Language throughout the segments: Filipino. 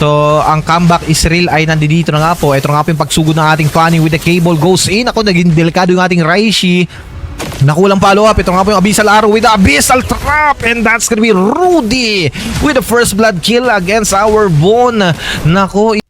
So, ang comeback is real ay nandito na nga po. Ito na nga po yung pagsugod ng ating Fanny with the cable goes in. Ako, naging delikado yung ating Raishi. Nakulang follow up. Ito nga po yung Abyssal Arrow with the Abyssal Trap. And that's gonna be Rudy with the first blood kill against our Von. Nako,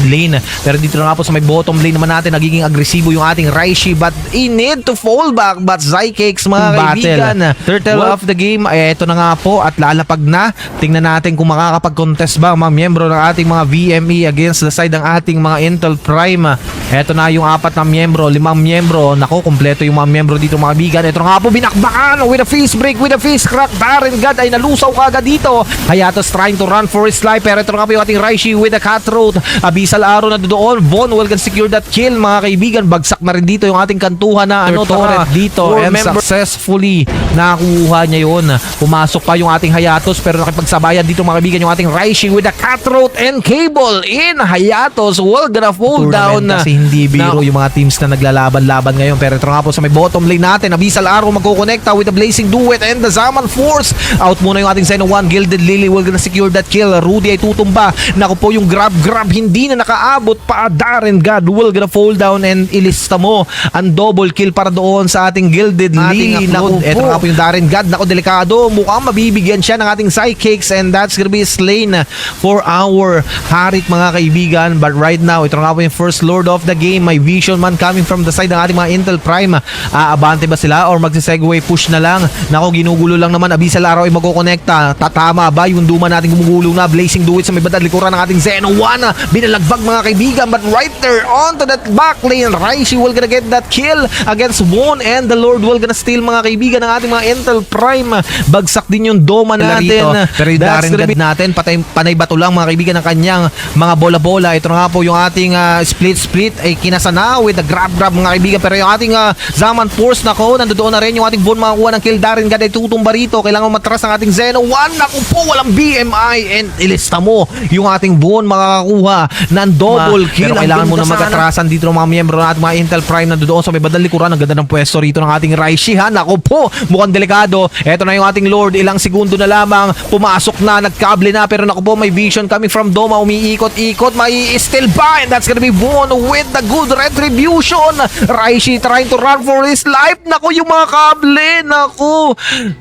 lane. Pero dito na nga po sa may bottom lane naman natin, nagiging agresibo yung ating Raishi, but in need to fall back. But Zycakes, mga kaibigan, turtle of the game, ito na nga po at lalapag na. Tingnan natin kung makakapag-contest ba ang mga miyembro ng ating mga VME against the side ng ating mga Intel Prime. Ito na yung 4 na miyembro, 5 miyembro. Nako, kompleto yung mga miyembro dito, mga kaibigan. Ito na nga po, binakbakan with a face break, with a face crack. Darren God ay nalusaw kagad dito. Hayatos trying to run for his life. Pero ito na nga po yung ating Raishi with a cutthroat. Abyssal Arrow na doon. Von will secure that kill, mga kaibigan. Bagsak na rin dito yung ating kantuhan na turret dito. And successfully nakuha niya yun. Pumasok pa yung ating Hayatos, pero nakipagsabayan dito, mga kaibigan, yung ating Raishi with a cutthroat and cable in. Hayatos will gonna fall down. Kasi hindi biro yung mga teams na naglalaban-laban ngayon. Pero ito nga po sa may bottom lane natin, Abyssal Arrow magkukonekta with the Blazing Duet and the Zaman Force. Out muna yung ating Xeno 1. Gilded Lily will gonna secure that kill. Rudy ay tutumba. Naku po, yung grab hindi na nakaabot pa. Darren God will gonna fall down, and ilista mo ang double kill para doon sa ating Gilded Lily. Naku, eto nga po yung Darren God. Naku, delikado. Mukhang mabibigyan siya ng ating Psychics, and that's gonna be slain for our Harit, mga kaibigan. But right now, ito nga po yung first Lord of the game. May Vision Man coming from the side ng ating mga Intel Prime. Aabante ba sila or magsisegue push na lang? Naku, ginugulo lang naman. Abyssal Arrow ay magkukonekta. Tatama ba yung Duma natin gumugulo na? Blazing Duet sa may bandang likuran ng ating Xeno 1. Binalagbag, mga kaibigan, but right there onto that back lane, Raishi will gonna get that kill against Von, and the Lord will gonna steal, mga kaibigan, ng ating mga Intel Prime. Bagsak din yung Doma natin. Pero yung Darren God natin, panay bato lang, mga kaibigan, ng kanyang mga bola-bola. Ito na nga po yung ating split ay kinasana with the grab, mga kaibigan. Pero yung ating Zaman Force, nako, nandoon na rin yung ating Von makakuha ng kill. Darren God ay tutumba rito. Kailangan matras ang ating Xeno 1. Naku po, walang BMI, and ilista mo yung ating Von makakakuha ng double kill. Pero kailangan mo na mag-atrasan dito ng mga miyembro natin, mga Intel Prime, na doon sa may bandang likuran. Ang ganda ng pwesto rito ng ating Raishi, ha. Naku po, mukhang delikado. Eto na yung ating Lord, ilang segundo na lamang, pumasok na, nagkable na, pero naku po, may vision coming from Doma, umiikot-ikot, may still ba, and that's gonna be Von with the good retribution. Raishi trying to run for his life. Naku, yung mga kable, naku,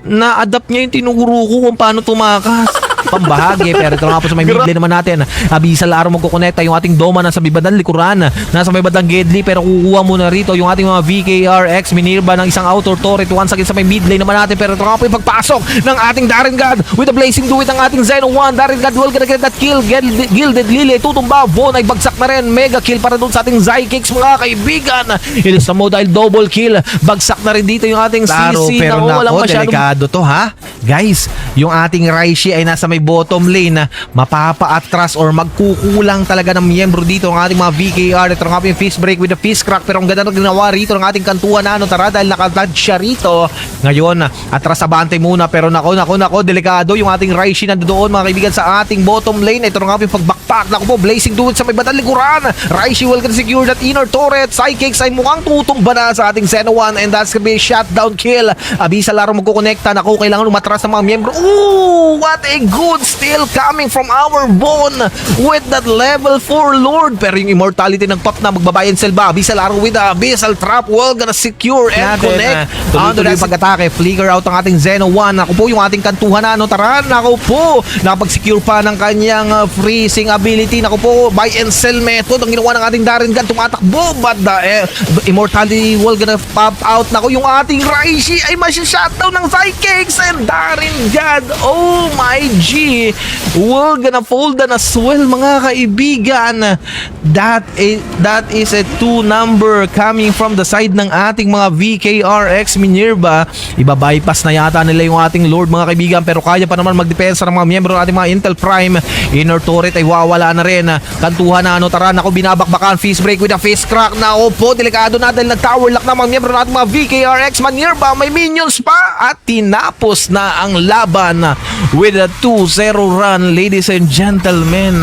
na-adapt niya yung tinuro ko kung paano tumakas. Pambahagi. Pero ito nga po sa may mid lane naman natin, Abyssal Arrow magkukonekta, yung ating Doma nasa may bandang likuran, nasa may bandang Gedli, pero kukuha muna rito yung ating mga VKRX Minerva ng isang outer turret once again sa may mid lane naman natin. Pero ito nga po yung pagpasok ng ating Darren God with the Blazing Duet ng ating Xeno 1. Darren God will gonna get that kill. Gilded Lily tutumba. Von ay bagsak na rin. Mega kill para doon sa ating Zycakes, mga kaibigan. Ilista mo dahil double kill. Bagsak na rin dito yung ating CC. Pero nako, delikado to, ha? Guys, yung ating Raishi ay nasa may bottom lane, mapapa-atras or magkukulang talaga ng miyembro dito ang ating mga VKR. Ito nga po yung fist break with the fist crack, pero ang ganda na ginawa rito ng ating kantuan na tara, dahil nakatad siya rito. Ngayon, atras abante muna, pero nako, delikado yung ating Raishi na doon, mga kaibigan, sa ating bottom lane. Ito nga po yung pag-backpack. Nako po, Blazing Duet sa may bandang likuran. Raishi will secure that inner turret. Psychics ay mukhang tutumba na sa ating Xeno 1, and that's gonna be a shutdown kill. Abyssal Arrow magkukonekta. Nako, kailangan umatras ng mga miyembro. Ooh, what a good steal coming from our Von with that level 4 Lord. Pero yung immortality ng pop na magbabayan Selva. Abyssal Arrow with the Abyssal Trap will gonna secure and connect. Tuloy-tuloy yung pag-atake. Flicker out ang ating Xeno 1. Naku po, yung ating kantuhan na tara. Naku po, nakapag-secure pa ng kanyang freezing ability. Naku po, buy and sell method ang ginawa ng ating Darren God. Tumatakbo, but the immortality will gonna pop out. Naku, yung ating Raishi ay masya-shutdown ng Zycakes, and Darren God, oh my G, will gonna fold na as well, mga kaibigan. That is a 2 number coming from the side ng ating mga VKRX Minerva. Iba-bypass na yata nila yung ating Lord, mga kaibigan, pero kaya pa naman magdepensa ng mga miyembro ng ating mga Intel Prime. Inner turret ay wawala na rin. Kantuhan na tara. Nako, binabakbakan, fist break with a fist crack. Nako po, delikado na dahil nag-tower lock na mga miyembro ng ating mga VKRX Minerva. May minions pa, at tinapos na ang laban with a 2-0 run, ladies and gentlemen.